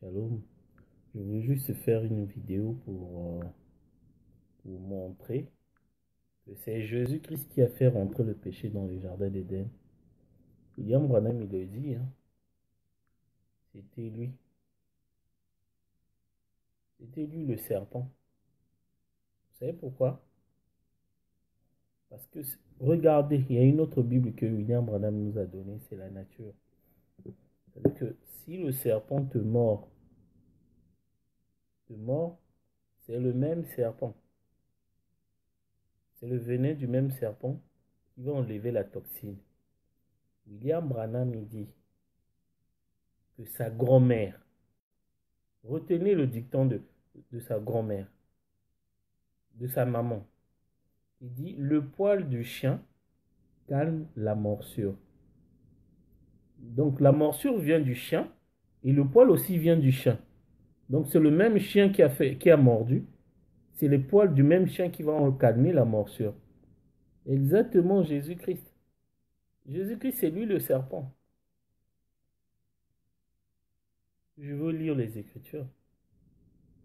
Shalom. Je veux juste faire une vidéo pour montrer que c'est Jésus-Christ qui a fait rentrer le péché dans le jardin d'Éden. William Branham, il le dit, hein. C'était lui. C'était lui le serpent. Vous savez pourquoi? Parce que, regardez, il y a une autre Bible que William Branham nous a donnée, c'est la nature. C'est-à-dire que si le serpent te mord, c'est le même serpent. C'est le venin du même serpent qui va enlever la toxine. William Branham, il dit que sa grand-mère, retenez le dicton de sa grand-mère, de sa maman, il dit, le poil du chien calme la morsure. Donc la morsure vient du chien et le poil aussi vient du chien. Donc c'est le même chien qui a mordu, c'est les poils du même chien qui vont calmer la morsure. Exactement Jésus-Christ. Jésus-Christ, c'est lui le serpent. Je veux lire les Écritures.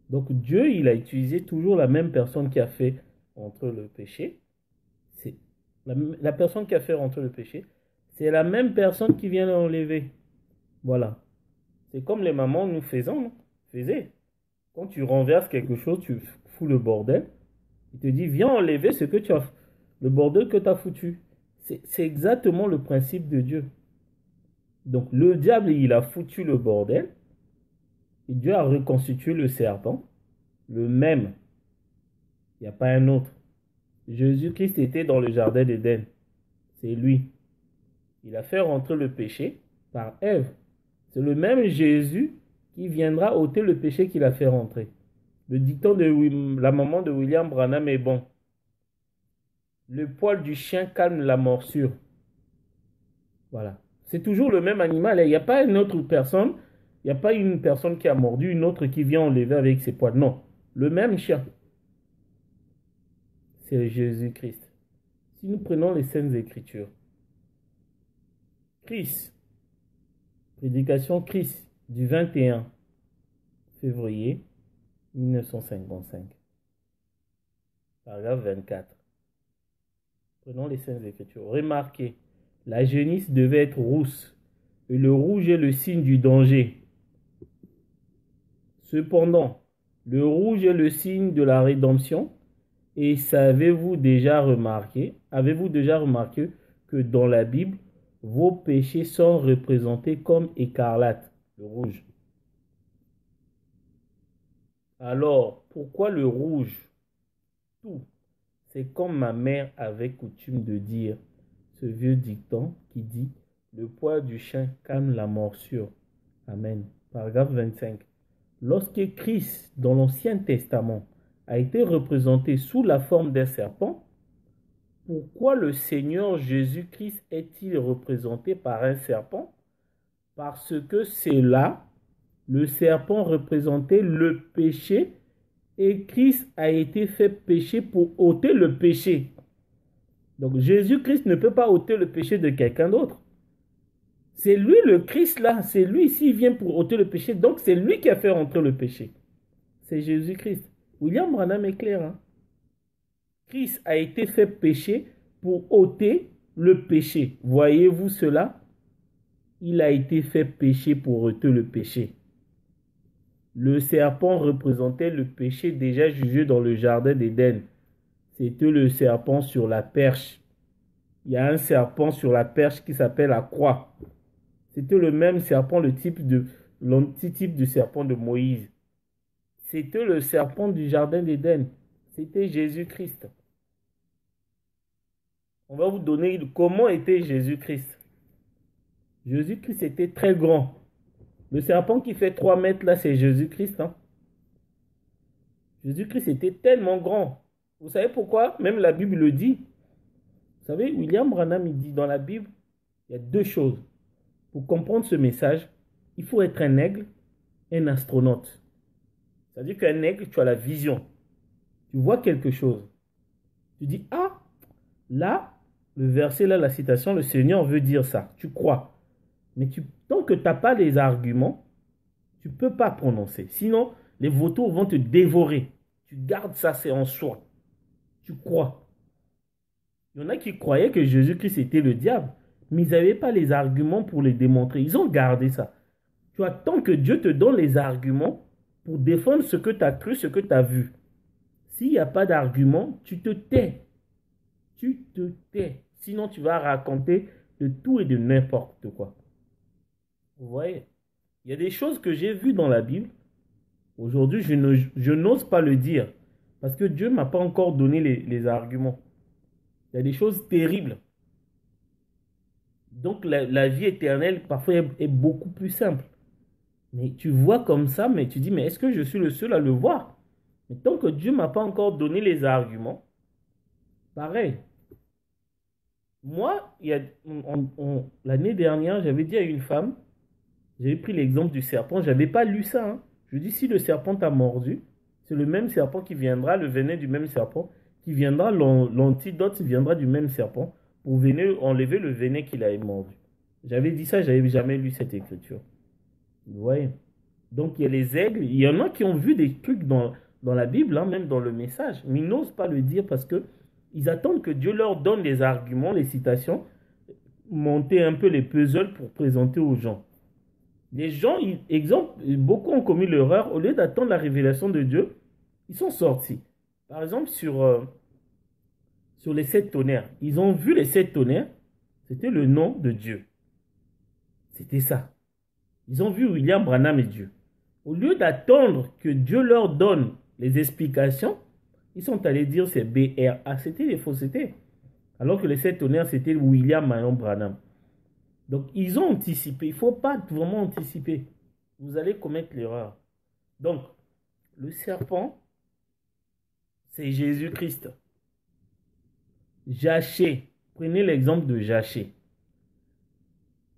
Donc Dieu, il a utilisé toujours la même personne qui a fait rentrer le péché. C'est la personne qui a fait rentrer le péché. C'est la même personne qui vient l'enlever. Voilà. C'est comme les mamans nous faisaient. Quand tu renverses quelque chose, tu fous le bordel. Il te dit, viens enlever ce que tu as, le bordel que tu as foutu. C'est exactement le principe de Dieu. Donc le diable, il a foutu le bordel. Et Dieu a reconstitué le serpent. Le même. Il n'y a pas un autre. Jésus-Christ était dans le jardin d'Éden. C'est lui. Il a fait rentrer le péché par Ève. C'est le même Jésus qui viendra ôter le péché qu'il a fait rentrer. Le dicton de la maman de William Branham est bon. Le poil du chien calme la morsure. Voilà. C'est toujours le même animal. Il n'y a pas une autre personne. Il n'y a pas une personne qui a mordu, une autre qui vient enlever avec ses poils. Non. Le même chien. C'est Jésus-Christ. Si nous prenons les Saintes Écritures, Christ, prédication Christ du 21 février 1955, paragraphe 24. Prenons les Saintes Écritures. Remarquez, la génisse devait être rousse, et le rouge est le signe du danger. Cependant, le rouge est le signe de la rédemption, et avez-vous déjà remarqué que dans la Bible, vos péchés sont représentés comme écarlate, le rouge. Alors, pourquoi le rouge? Tout. C'est comme ma mère avait coutume de dire, ce vieux dicton qui dit, le poil du chien calme la morsure. Amen. Paragraphe 25. Lorsque Christ, dans l'Ancien Testament, a été représenté sous la forme d'un serpent, pourquoi le Seigneur Jésus-Christ est-il représenté par un serpent? Parce que c'est là, le serpent représentait le péché et Christ a été fait péché pour ôter le péché. Donc Jésus-Christ ne peut pas ôter le péché de quelqu'un d'autre. C'est lui le Christ là, c'est lui s'il vient pour ôter le péché, donc c'est lui qui a fait rentrer le péché. C'est Jésus-Christ. William Branham est clair, hein? Christ a été fait péché pour ôter le péché. Voyez-vous cela? Il a été fait péché pour ôter le péché. Le serpent représentait le péché déjà jugé dans le jardin d'Éden. C'était le serpent sur la perche. Il y a un serpent sur la perche qui s'appelle la croix. C'était le même serpent, l'antitype du serpent de Moïse. C'était le serpent du jardin d'Éden. C'était Jésus-Christ. On va vous donner comment était Jésus-Christ. Jésus-Christ était très grand. Le serpent qui fait 3 mètres là, c'est Jésus-Christ. Hein? Jésus-Christ était tellement grand. Vous savez pourquoi? Même la Bible le dit. Vous savez, William Branham, il dit dans la Bible, il y a 2 choses. Pour comprendre ce message, il faut être un aigle et un astronaute. C'est-à-dire qu'un aigle, tu as la vision. Tu vois quelque chose. Tu dis, ah, là, le verset là, la citation, le Seigneur veut dire ça. Tu crois. Mais tant que tu n'as pas les arguments, Tu ne peux pas prononcer. Sinon, les vautours vont te dévorer. Tu gardes ça, c'est en soi. Tu crois. Il y en a qui croyaient que Jésus-Christ était le diable, mais ils n'avaient pas les arguments pour les démontrer. Ils ont gardé ça. Tu attends que Dieu te donne les arguments pour défendre ce que tu as cru, ce que tu as vu. S'il n'y a pas d'argument, tu te tais. Tu te tais. Sinon, tu vas raconter de tout et de n'importe quoi. Vous voyez? Il y a des choses que j'ai vues dans la Bible. Aujourd'hui, je n'ose pas le dire. Parce que Dieu ne m'a pas encore donné les arguments. Il y a des choses terribles. Donc, la vie éternelle, parfois, est beaucoup plus simple. Mais tu vois comme ça, mais tu dis, mais est-ce que je suis le seul à le voir? Mais tant que Dieu ne m'a pas encore donné les arguments, pareil. Moi, l'année dernière, j'avais dit à une femme, j'avais pris l'exemple du serpent, je n'avais pas lu ça. Hein. Je dis, si le serpent t'a mordu, c'est le même serpent qui viendra, le venin du même serpent, qui viendra, l'antidote viendra du même serpent pour venir enlever le venin qu'il avait mordu. J'avais dit ça, je n'avais jamais lu cette écriture. Vous voyez? Donc, il y a les aigles, il y en a qui ont vu des trucs dans la Bible, hein, même dans le message, mais ils n'osent pas le dire parce que ils attendent que Dieu leur donne les arguments, les citations, monter un peu les puzzles pour présenter aux gens. Les gens, exemple, beaucoup ont commis l'erreur, au lieu d'attendre la révélation de Dieu, ils sont sortis. Par exemple, sur les 7 tonnerres, ils ont vu les 7 tonnerres, c'était le nom de Dieu. C'était ça. Ils ont vu William Branham et Dieu. Au lieu d'attendre que Dieu leur donne les explications, ils sont allés dire c'est BRA. C'était des faussetés. Alors que les 7 tonnerres, c'était William Marion Branham. Donc, ils ont anticipé. Il ne faut pas vraiment anticiper. Vous allez commettre l'erreur. Donc, le serpent, c'est Jésus-Christ. Jaché. Prenez l'exemple de Jaché.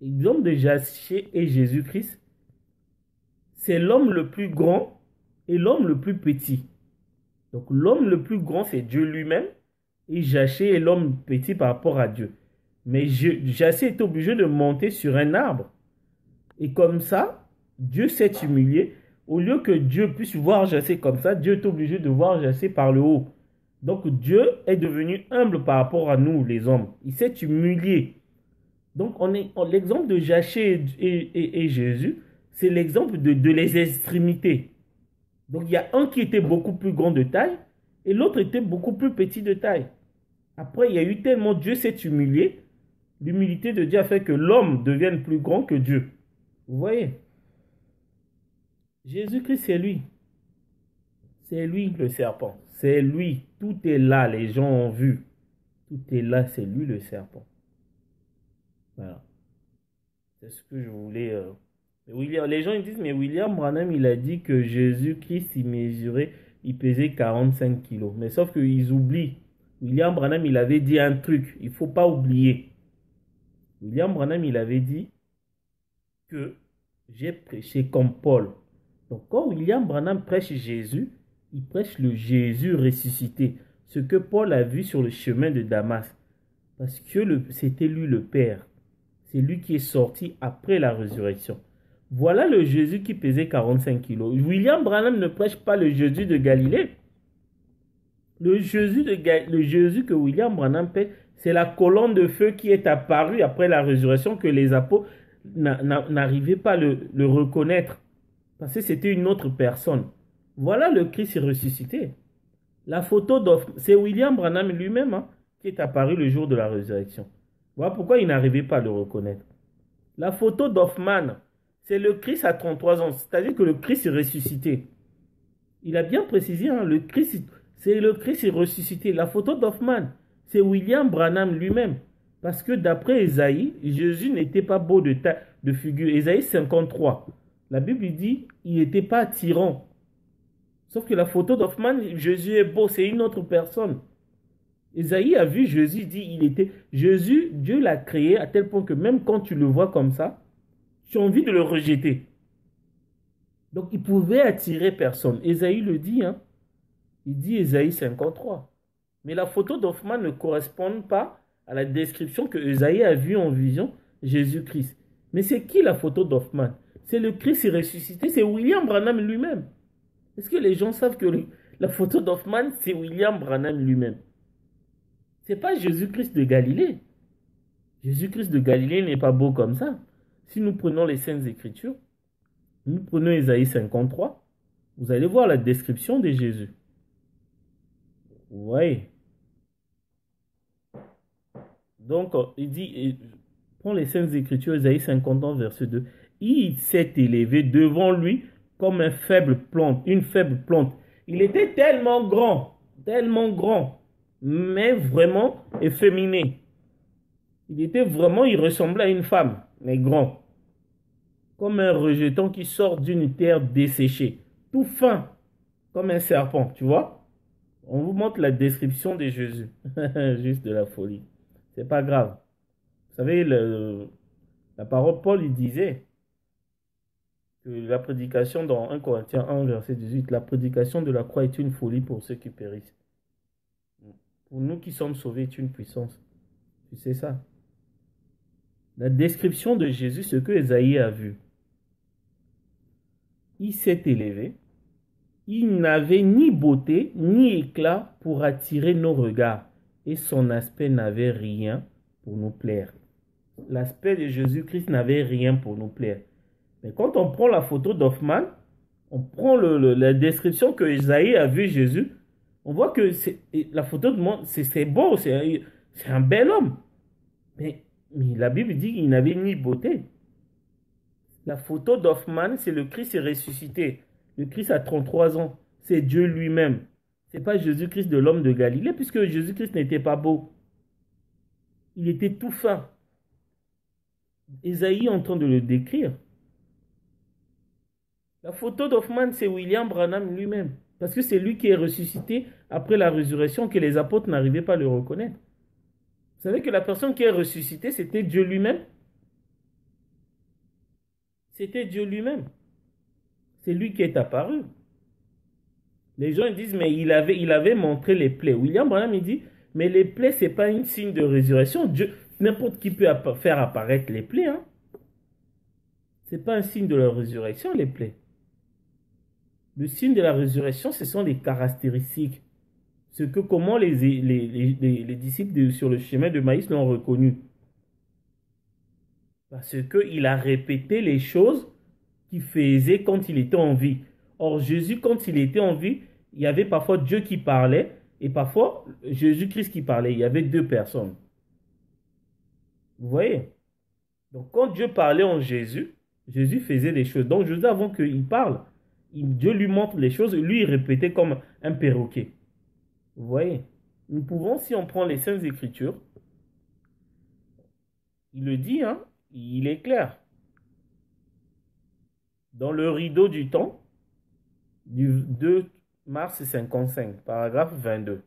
L'exemple de Jaché et Jésus-Christ, c'est l'homme le plus grand et l'homme le plus petit. Donc, l'homme le plus grand, c'est Dieu lui-même. Et Jaché est l'homme petit par rapport à Dieu. Mais Jaché est obligé de monter sur un arbre. Et comme ça, Dieu s'est humilié. Au lieu que Dieu puisse voir Jaché comme ça, Dieu est obligé de voir Jaché par le haut. Donc Dieu est devenu humble par rapport à nous, les hommes. Il s'est humilié. Donc l'exemple de Jaché et Jésus, c'est l'exemple de les extrémités. Donc il y a un qui était beaucoup plus grand de taille et l'autre était beaucoup plus petit de taille. Après, il y a eu tellement Dieu s'est humilié. L'humilité de Dieu a fait que l'homme devienne plus grand que Dieu. Vous voyez? Jésus-Christ, c'est lui. C'est lui le serpent. C'est lui. Tout est là. Les gens ont vu. Tout est là. C'est lui le serpent. Voilà. C'est ce que je voulais... les gens ils disent, mais William Branham, il a dit que Jésus-Christ, il mesurait, il pesait 45 kilos. Mais sauf qu'ils oublient. William Branham, il avait dit un truc. Il ne faut pas oublier. William Branham, il avait dit que j'ai prêché comme Paul. Donc, quand William Branham prêche Jésus, il prêche le Jésus ressuscité. Ce que Paul a vu sur le chemin de Damas. Parce que c'était lui le Père. C'est lui qui est sorti après la résurrection. Voilà le Jésus qui pesait 45 kilos. William Branham ne prêche pas le Jésus de Galilée. Le Jésus que William Branham prêche, c'est la colonne de feu qui est apparue après la résurrection que les apôtres n'arrivaient pas à le reconnaître. Parce que c'était une autre personne. Voilà le Christ ressuscité. La photo c'est William Branham lui-même qui est apparu le jour de la résurrection. Voilà pourquoi il n'arrivait pas à le reconnaître. La photo d'Hoffman, c'est le Christ à 33 ans. C'est-à-dire que le Christ est ressuscité. Il a bien précisé, c'est le Christ est ressuscité. La photo d'Hoffman, c'est William Branham lui-même. Parce que d'après Ésaïe, Jésus n'était pas beau de figure. Ésaïe 53. La Bible dit, il n'était pas attirant. Sauf que la photo d'Hoffman, Jésus est beau, c'est une autre personne. Ésaïe a vu Jésus, il dit, Jésus, Dieu l'a créé à tel point que même quand tu le vois comme ça, tu as envie de le rejeter. Donc il pouvait attirer personne. Ésaïe le dit, il dit Ésaïe 53. Mais la photo d'Hoffman ne correspond pas à la description que Ésaïe a vue en vision Jésus-Christ. Mais c'est qui la photo d'Hoffman? c'est le Christ ressuscité, c'est William Branham lui-même. Est-ce que les gens savent que la photo d'Hoffman, c'est William Branham lui-même? C'est pas Jésus-Christ de Galilée. Jésus-Christ de Galilée n'est pas beau comme ça. Si nous prenons les Saintes Écritures, nous prenons Ésaïe 53, vous allez voir la description de Jésus. Vous voyez? Donc, il dit, prends les Saintes Écritures, Ésaïe 51, verset 2. Il s'est élevé devant lui comme une faible plante. Il était tellement grand, mais vraiment efféminé. Il ressemblait à une femme, mais grand. Comme un rejeton qui sort d'une terre desséchée. Tout fin, comme un serpent, tu vois? On vous montre la description de Jésus. Juste de la folie. C'est pas grave. Vous savez, la parole Paul, il disait que la prédication dans 1 Corinthiens 1, verset 18, la prédication de la croix est une folie pour ceux qui périssent. Pour nous qui sommes sauvés, est une puissance. Tu sais ça? La description de Jésus, ce que Ésaïe a vu. Il s'est élevé. Il n'avait ni beauté, ni éclat pour attirer nos regards. Et son aspect n'avait rien pour nous plaire. L'aspect de Jésus-Christ n'avait rien pour nous plaire. Mais quand on prend la photo d'Hoffman, on prend la description que Isaïe a vu Jésus, on voit que la photo de moi, c'est beau, c'est un bel homme. Mais la Bible dit qu'il n'avait ni beauté. La photo d'Hoffman, c'est le Christ ressuscité. Le Christ a 33 ans. C'est Dieu lui-même. Ce n'est pas Jésus-Christ de l'homme de Galilée, puisque Jésus-Christ n'était pas beau. Il était tout fin. Ésaïe est en train de le décrire. La photo d'Hoffman, c'est William Branham lui-même. Parce que c'est lui qui est ressuscité après la résurrection, que les apôtres n'arrivaient pas à le reconnaître. Vous savez que la personne qui est ressuscitée, c'était Dieu lui-même. C'était Dieu lui-même. C'est lui qui est apparu. Les gens ils disent, mais il avait montré les plaies. William Branham, il dit, mais les plaies, ce n'est pas un signe de résurrection. Dieu, n'importe qui peut faire apparaître les plaies. Hein? Ce n'est pas un signe de la résurrection, les plaies. Le signe de la résurrection, ce sont les caractéristiques. Comment les disciples sur le chemin de Maïs l'ont reconnu. Parce qu'il a répété les choses qu'il faisait quand il était en vie. Or, Jésus, quand il était en vie, il y avait parfois Dieu qui parlait et parfois Jésus-Christ qui parlait. Il y avait deux personnes. Vous voyez? Donc, quand Dieu parlait en Jésus, Jésus faisait des choses. Donc, Jésus, avant qu'il parle, Dieu lui montre les choses, lui, il répétait comme un perroquet. Vous voyez? Nous pouvons, si on prend les Saintes Écritures, il le dit, hein, il est clair. Dans le rideau du temps, du 2 mars 55, paragraphe 22,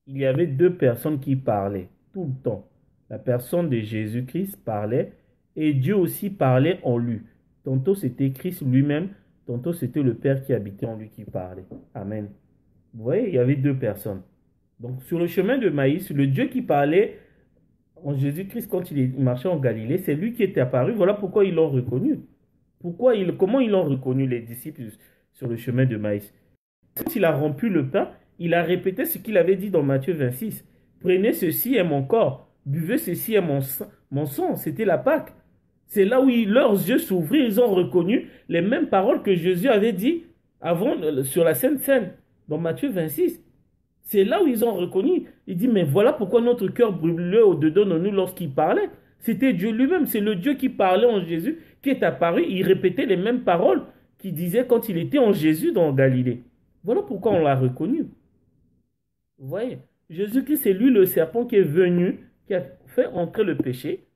il y avait deux personnes qui parlaient tout le temps. La personne de Jésus-Christ parlait et Dieu aussi parlait en lui. Tantôt c'était Christ lui-même, tantôt c'était le Père qui habitait en lui qui parlait. Amen. Vous voyez, il y avait deux personnes. Donc sur le chemin de Maïs, le Dieu qui parlait en Jésus-Christ quand il marchait en Galilée, c'est lui qui était apparu. Voilà pourquoi ils l'ont reconnu. Comment ils l'ont reconnu, les disciples, sur le chemin de Maïs? Quand il a rompu le pain, il a répété ce qu'il avait dit dans Matthieu 26. Prenez ceci est mon corps, buvez ceci est mon sang. C'était la Pâque. C'est là où leurs yeux s'ouvrirent, ils ont reconnu les mêmes paroles que Jésus avait dit avant sur la Sainte Seine, dans Matthieu 26. C'est là où ils ont reconnu. Il dit, mais voilà pourquoi notre cœur brûlait au-dedans de nous lorsqu'il parlait. C'était Dieu lui-même. C'est le Dieu qui parlait en Jésus qui est apparu. Il répétait les mêmes paroles qu'il disait quand il était en Jésus dans Galilée. Voilà pourquoi on l'a reconnu. Vous voyez, Jésus-Christ, c'est lui le serpent qui est venu, qui a fait entrer le péché.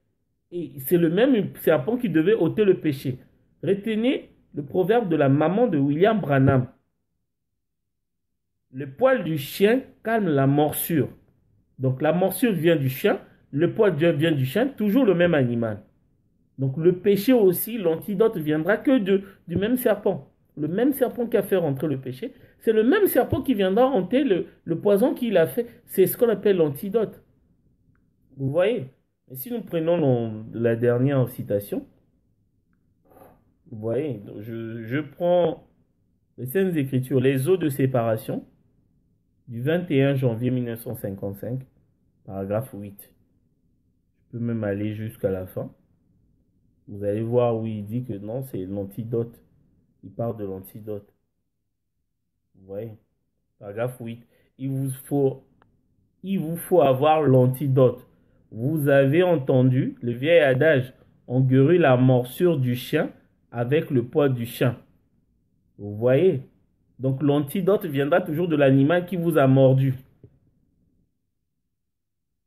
Et c'est le même serpent qui devait ôter le péché. Retenez le proverbe de la maman de William Branham. Le poil du chien calme la morsure. Donc la morsure vient du chien, le poil vient du chien, toujours le même animal. Donc le péché aussi, l'antidote viendra que du même serpent. Le même serpent qui a fait rentrer le péché, c'est le même serpent qui viendra rentrer le poison qu'il a fait. C'est ce qu'on appelle l'antidote. Vous voyez? Et si nous prenons la dernière citation, Vous voyez, donc je prends les Saintes Écritures, les eaux de séparation du 21 janvier 1955, paragraphe 8. Je peux même aller jusqu'à la fin. Vous allez voir où il dit que non, c'est l'antidote. Il parle de l'antidote. Vous voyez, paragraphe 8. Il vous faut, il vous faut avoir l'antidote. Vous avez entendu le vieil adage, on guérit la morsure du chien avec le poids du chien. Vous voyez? Donc l'antidote viendra toujours de l'animal qui vous a mordu.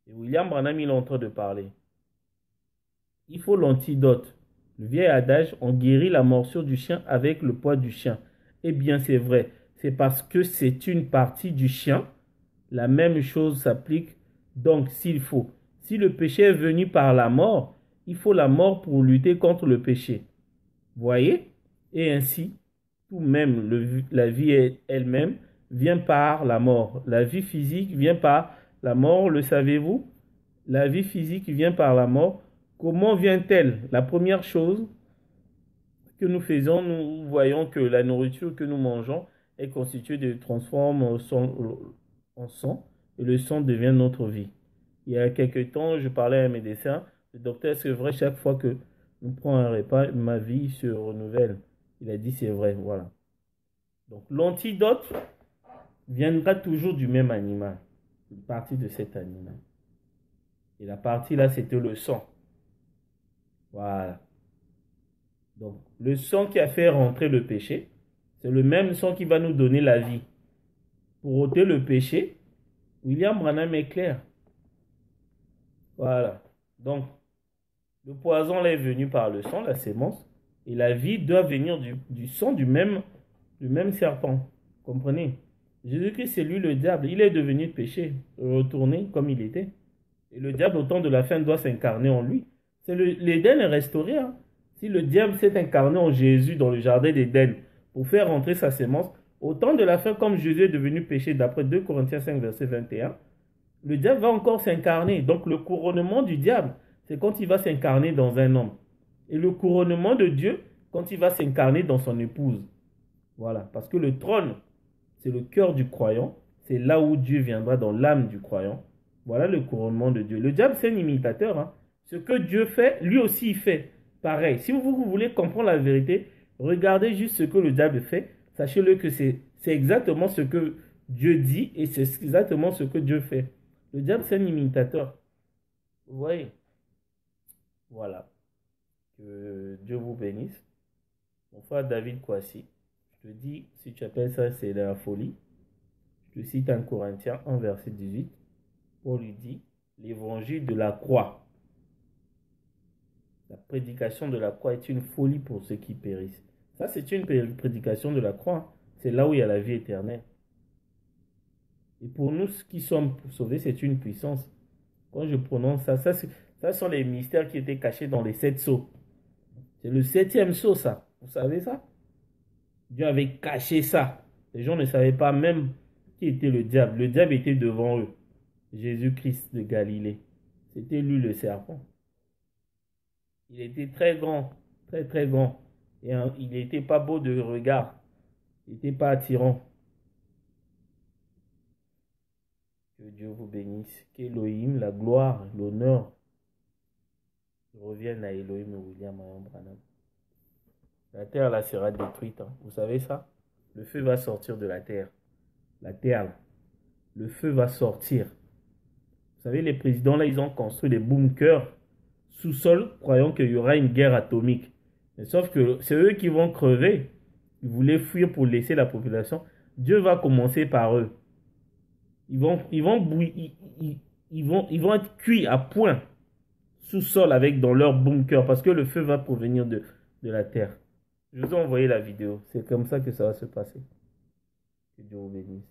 Et William Branham, il est en train de parler. Il faut l'antidote. Le vieil adage, on guérit la morsure du chien avec le poids du chien. Eh bien, c'est vrai. C'est parce que c'est une partie du chien. La même chose s'applique donc s'il faut. Si le péché est venu par la mort, il faut la mort pour lutter contre le péché. Voyez? Et ainsi, tout même la vie elle-même vient par la mort. La vie physique vient par la mort, le savez-vous? La vie physique vient par la mort. Comment vient-elle? La première chose que nous faisons, nous voyons que la nourriture que nous mangeons est constituée de transforme en sang et le sang devient notre vie. Il y a quelques temps, je parlais à un médecin. Le docteur, c'est vrai, chaque fois que nous prenons un repas, ma vie se renouvelle. Il a dit, c'est vrai, voilà. Donc, l'antidote viendra toujours du même animal, une partie de cet animal. Et la partie là, c'était le sang. Voilà. Donc, le sang qui a fait rentrer le péché, c'est le même sang qui va nous donner la vie. Pour ôter le péché, William Branham est clair. Voilà. Donc, le poison est venu par le sang, la sémence, et la vie doit venir du sang du même serpent. Comprenez? Jésus-Christ, c'est lui le diable. Il est devenu péché, retourné comme il était. Et le diable, au temps de la fin, doit s'incarner en lui. L'Éden est restauré. Hein. Si le diable s'est incarné en Jésus dans le jardin d'Éden pour faire rentrer sa sémence, au temps de la fin, comme Jésus est devenu péché, d'après 2 Corinthiens 5, verset 21, le diable va encore s'incarner. Donc le couronnement du diable, c'est quand il va s'incarner dans un homme. Et le couronnement de Dieu, quand il va s'incarner dans son épouse. Voilà, parce que le trône, c'est le cœur du croyant. C'est là où Dieu viendra dans l'âme du croyant. Voilà le couronnement de Dieu. Le diable, c'est un imitateur. Hein. Ce que Dieu fait, lui aussi, il fait. Pareil. Si vous voulez comprendre la vérité, regardez juste ce que le diable fait. Sachez-le que c'est exactement ce que Dieu dit et c'est exactement ce que Dieu fait. Le diable, c'est un imitateur. Vous voyez? Voilà. Que Dieu vous bénisse. Mon frère David Kwasi, je te dis, si tu appelles ça, c'est de la folie. Je cite un Corinthiens 1, verset 18. Paul lui dit, l'évangile de la croix. La prédication de la croix est une folie pour ceux qui périssent. Ça, c'est une prédication de la croix. C'est là où il y a la vie éternelle. Et pour nous qui sommes sauvés, c'est une puissance. Quand je prononce ça, ça sont les mystères qui étaient cachés dans les 7 sceaux. C'est le 7e sceau, ça. Vous savez ça? Dieu avait caché ça. Les gens ne savaient pas même qui était le diable. Le diable était devant eux. Jésus-Christ de Galilée. C'était lui le serpent. Il était très grand, très très grand. Et il n'était pas beau de regard. Il n'était pas attirant. Que Dieu vous bénisse. Qu'Élohim, la gloire, l'honneur reviennent à Elohim et William Branham. La terre là sera détruite. Hein. Vous savez ça? Le feu va sortir de la terre. La terre là. Le feu va sortir. Vous savez, les présidents là, ils ont construit des bunkers sous-sol, croyant qu'il y aura une guerre atomique. Mais sauf que c'est eux qui vont crever. Ils voulaient fuir pour laisser la population. Dieu va commencer par eux. Ils vont être cuits à point sous-sol avec dans leur bunker parce que le feu va provenir de la terre. Je vous ai envoyé la vidéo. C'est comme ça que ça va se passer. Que Dieu vous bénisse.